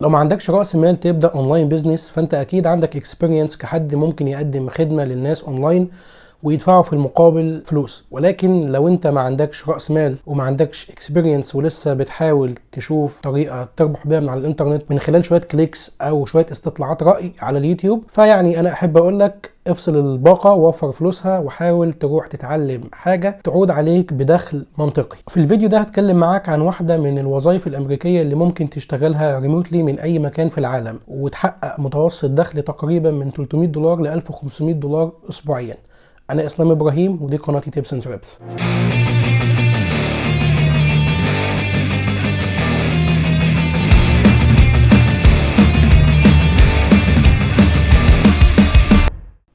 لو ما عندكش رأس مال تبدأ اونلاين بيزنس، فانت اكيد عندك اكسبيرينس كحد ممكن يقدم خدمة للناس اونلاين ويدفعوا في المقابل فلوس. ولكن لو انت ما عندكش رأس مال وما عندكش اكسبيرينس ولسه بتحاول تشوف طريقة تربح بيها من على الانترنت من خلال شوية كليكس او شوية استطلاعات رأي على اليوتيوب، فيعني انا احب اقول لك افصل الباقة ووفر فلوسها وحاول تروح تتعلم حاجة تعود عليك بدخل منطقي. في الفيديو ده هتكلم معاك عن واحدة من الوظائف الامريكية اللي ممكن تشتغلها ريموتلي من اي مكان في العالم وتحقق متوسط دخل تقريبا من $300 ل $1500 اسبوعيا. أنا إسلام إبراهيم ودي قناتي تيبس اند تريبس.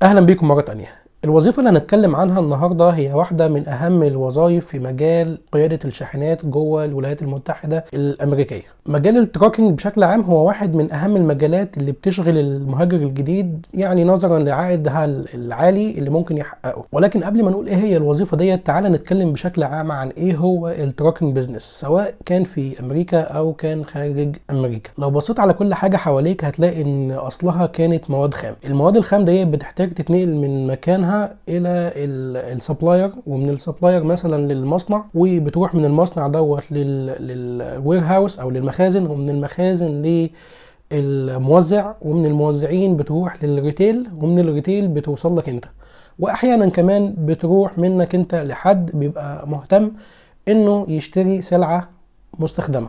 أهلا بيكم مرة تانية. الوظيفة اللي هنتكلم عنها النهاردة هي واحدة من أهم الوظائف في مجال قيادة الشاحنات جوه الولايات المتحدة الأمريكية. مجال التراكنج بشكل عام هو واحد من أهم المجالات اللي بتشغل المهاجر الجديد، يعني نظرا لعائدها العالي اللي ممكن يحققه. ولكن قبل ما نقول إيه هي الوظيفة ديت، تعالى نتكلم بشكل عام عن إيه هو التراكنج بيزنس، سواء كان في أمريكا أو كان خارج أمريكا. لو بصيت على كل حاجة حواليك هتلاقي إن أصلها كانت مواد خام. المواد الخام ديت بتحتاج تتنقل من مكانها الى السبلاير، ومن السبلاير مثلا للمصنع، وبتروح من المصنع دوت للوير هاوس او للمخازن، ومن المخازن للموزع، ومن الموزعين بتروح للريتيل، ومن الريتيل بتوصل لك انت. واحيانا كمان بتروح منك انت لحد بيبقى مهتم انه يشتري سلعة مستخدمة.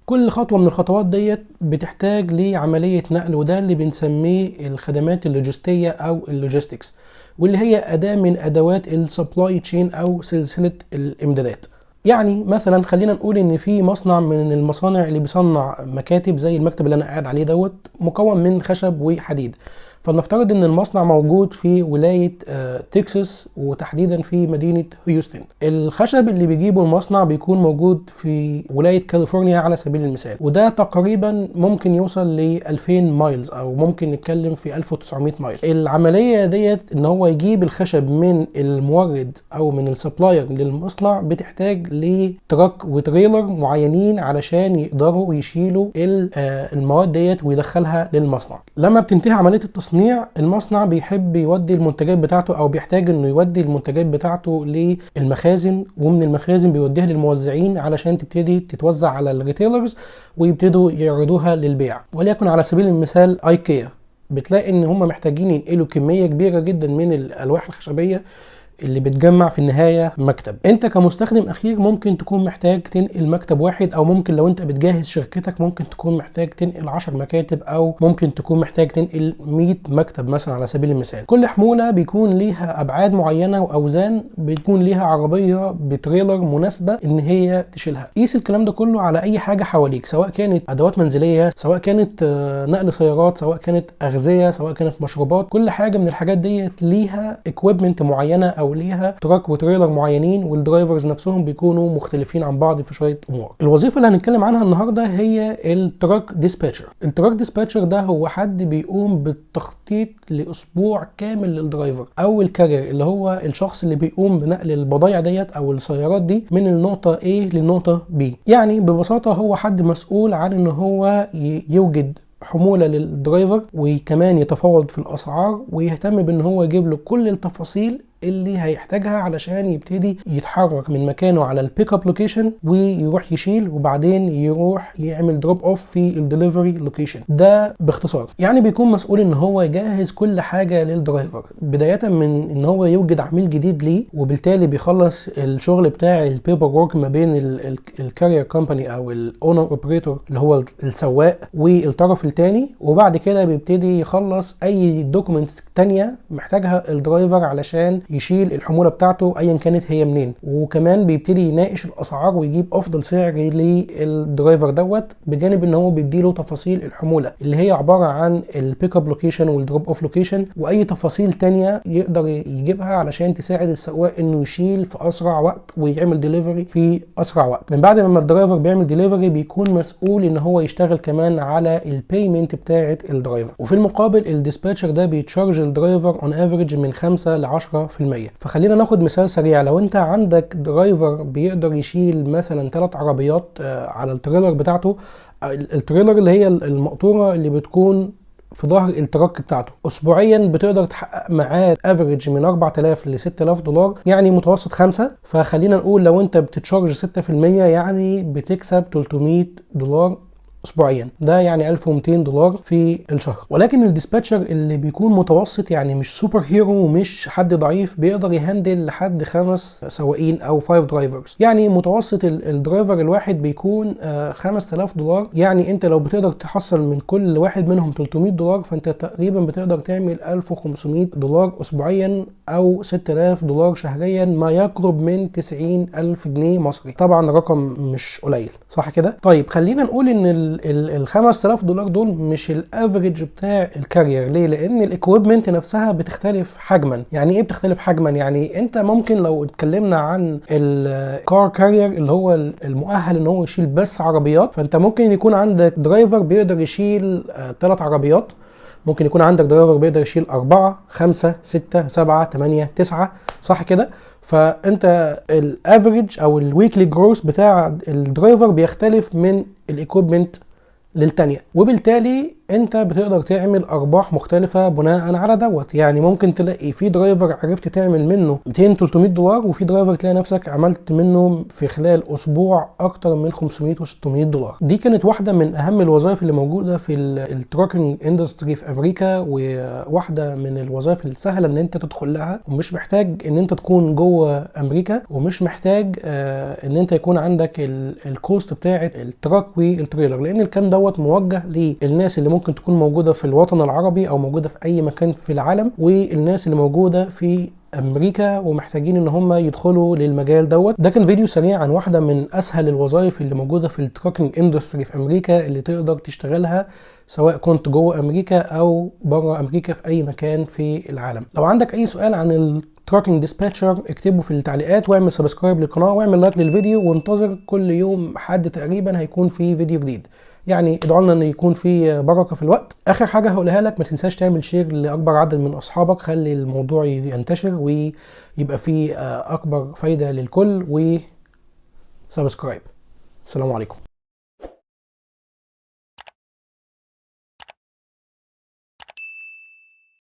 كل خطوة من الخطوات ديت بتحتاج لعملية نقل، وده اللي بنسميه الخدمات اللوجستية او اللوجيستكس، واللي هي أداة من أدوات السبلاي تشين أو سلسلة الإمدادات. يعني مثلا خلينا نقول إن في مصنع من المصانع اللي بيصنع مكاتب زي المكتب اللي أنا قاعد عليه دوت، مكون من خشب وحديد. فلنفترض ان المصنع موجود في ولاية تكساس، وتحديدا في مدينة هيوستن. الخشب اللي بيجيبه المصنع بيكون موجود في ولاية كاليفورنيا على سبيل المثال، وده تقريبا ممكن يوصل ل 2000 مايلز او ممكن نتكلم في 1900 مايل. العملية ديت ان هو يجيب الخشب من المورد او من السبلاير للمصنع بتحتاج لتراك وتريلر معينين علشان يقدروا يشيلوا المواد ديت ويدخلها للمصنع. لما بتنتهي عملية التصنيع، المصنع بيحب يودي المنتجات بتاعته او بيحتاج انه يودي المنتجات بتاعته للمخازن، ومن المخازن بيوديها للموزعين علشان تبتدي تتوزع على الريتيلرز ويبتدوا يعرضوها للبيع. وليكن على سبيل المثال ايكيا، بتلاقي ان هم محتاجين ينقلوا كمية كبيرة جدا من الالواح الخشبية اللي بتجمع في النهاية مكتب. انت كمستخدم اخير ممكن تكون محتاج تنقل مكتب واحد، او ممكن لو انت بتجهز شركتك ممكن تكون محتاج تنقل 10 مكاتب، او ممكن تكون محتاج تنقل 100 مكتب مثلا على سبيل المثال. كل حمولة بيكون ليها ابعاد معينة واوزان، بيكون ليها عربية بتريلر مناسبة ان هي تشيلها. قيس الكلام ده كله على اي حاجة حواليك، سواء كانت ادوات منزلية، سواء كانت نقل سيارات، سواء كانت اغذية، سواء كانت مشروبات. كل حاجة من الحاجات ديت ليها equipment معينة او ليها تراك وتريلر معينين، والدرايفرز نفسهم بيكونوا مختلفين عن بعض في شويه امور. الوظيفه اللي هنتكلم عنها النهارده هي التراك ديسباتشر. التراك ديسباتشر ده هو حد بيقوم بالتخطيط لاسبوع كامل للدرايفر او الكارير، اللي هو الشخص اللي بيقوم بنقل البضائع ديت او السيارات دي من النقطه A للنقطه B. يعني ببساطه هو حد مسؤول عن ان هو يوجد حمولة للدرايفر، وكمان يتفاوض في الأسعار، ويهتم بأن هو يجيب له كل التفاصيل اللي هيحتاجها علشان يبتدي يتحرك من مكانه على البيك اب لوكيشن ويروح يشيل، وبعدين يروح يعمل دروب اوف في الدليفري لوكيشن. ده باختصار. يعني بيكون مسؤول ان هو يجهز كل حاجه للدرايفر، بدايه من ان هو يوجد عميل جديد ليه، وبالتالي بيخلص الشغل بتاع البيبر وورك ما بين الكارير كومباني او الاونر اوبريتور اللي هو السواق والطرف الثاني، وبعد كده بيبتدي يخلص اي دوكيومنتس تانية محتاجها الدرايفر علشان يشيل الحموله بتاعته ايا كانت هي منين. وكمان بيبتدي يناقش الاسعار ويجيب افضل سعر للدرايفر دوت، بجانب ان هو بيديله تفاصيل الحموله اللي هي عباره عن البيك اب لوكيشن والدروب اوف لوكيشن، واي تفاصيل تانية يقدر يجيبها علشان تساعد السواق انه يشيل في اسرع وقت ويعمل ديليفري في اسرع وقت. من بعد ما الدرايفر بيعمل ديليفري بيكون مسؤول ان هو يشتغل كمان على البيمنت بتاعه الدرايفر، وفي المقابل الديسباتشر ده بيتشارج الدرايفر اون افريج من 5 ل 10% فخلينا ناخد مثال سريع. لو انت عندك درايفر بيقدر يشيل مثلا 3 عربيات على التريلر بتاعته، التريلر اللي هي المقطورة اللي بتكون في ظهر التراك بتاعته، اسبوعيا بتقدر تحقق معاه افريج من 4000 ل 6000 دولار، يعني متوسط 5. فخلينا نقول لو انت بتتشارج 6% يعني بتكسب 300 دولار اسبوعيا، ده يعني 1200 دولار في الشهر. ولكن الديسباتشر اللي بيكون متوسط، يعني مش سوبر هيرو ومش حد ضعيف، بيقدر يهندل لحد 5 سواقين او 5 درايفرز. يعني متوسط الدرايفر الواحد بيكون 5000 دولار. يعني انت لو بتقدر تحصل من كل واحد منهم 300 دولار فانت تقريبا بتقدر تعمل 1500 دولار اسبوعيا او 6000 دولار شهريا، ما يقرب من 90000 جنيه مصري. طبعا رقم مش قليل، صح كده؟ طيب خلينا نقول ان ال 5000 دولار دول مش الافريج بتاع الكارير. ليه؟ لان الاكويبمنت نفسها بتختلف حجما. يعني ايه بتختلف حجما؟ يعني انت ممكن لو اتكلمنا عن الكار كارير اللي هو المؤهل ان هو يشيل بس عربيات، فانت ممكن يكون عندك درايفر بيقدر يشيل 3 عربيات، ممكن يكون عندك درايفر بيقدر يشيل 4 5 6 7 8 9، صح كده؟ فانت الافريج او الويكلي جروس بتاع الدرايفر بيختلف من الايكويبمنت للتانية، وبالتالي انت بتقدر تعمل ارباح مختلفة بناء على دوت. يعني ممكن تلاقي في درايفر عرفت تعمل منه 200 300 دولار، وفي درايفر تلاقي نفسك عملت منه في خلال اسبوع اكتر من 500 و600 دولار. دي كانت واحدة من اهم الوظائف اللي موجودة في التراكنج اندستري في امريكا، وواحدة من الوظائف السهلة ان انت تدخل لها، ومش محتاج ان انت تكون جوه امريكا، ومش محتاج ان انت يكون عندك الكوست بتاعه التراك والتريلر، لان الكلام دوت موجه للناس اللي ممكن تكون موجوده في الوطن العربي او موجوده في اي مكان في العالم، والناس اللي موجوده في امريكا ومحتاجين ان هم يدخلوا للمجال دوت. ده كان فيديو سريع عن واحده من اسهل الوظائف اللي موجوده في التراكنج اندستري في امريكا، اللي تقدر تشتغلها سواء كنت جوه امريكا او بره امريكا في اي مكان في العالم. لو عندك اي سؤال عن التراكنج ديسباتشر اكتبه في التعليقات، واعمل سبسكرايب للقناه، واعمل لايك للفيديو، وانتظر كل يوم حد تقريبا هيكون في فيديو جديد. يعني ادعوا لنا ان يكون في بركه في الوقت. اخر حاجه هقولها لك، ما تنساش تعمل شير لاكبر عدد من اصحابك، خلي الموضوع ينتشر ويبقى فيه اكبر فايده للكل، وسبسكرايب. السلام عليكم.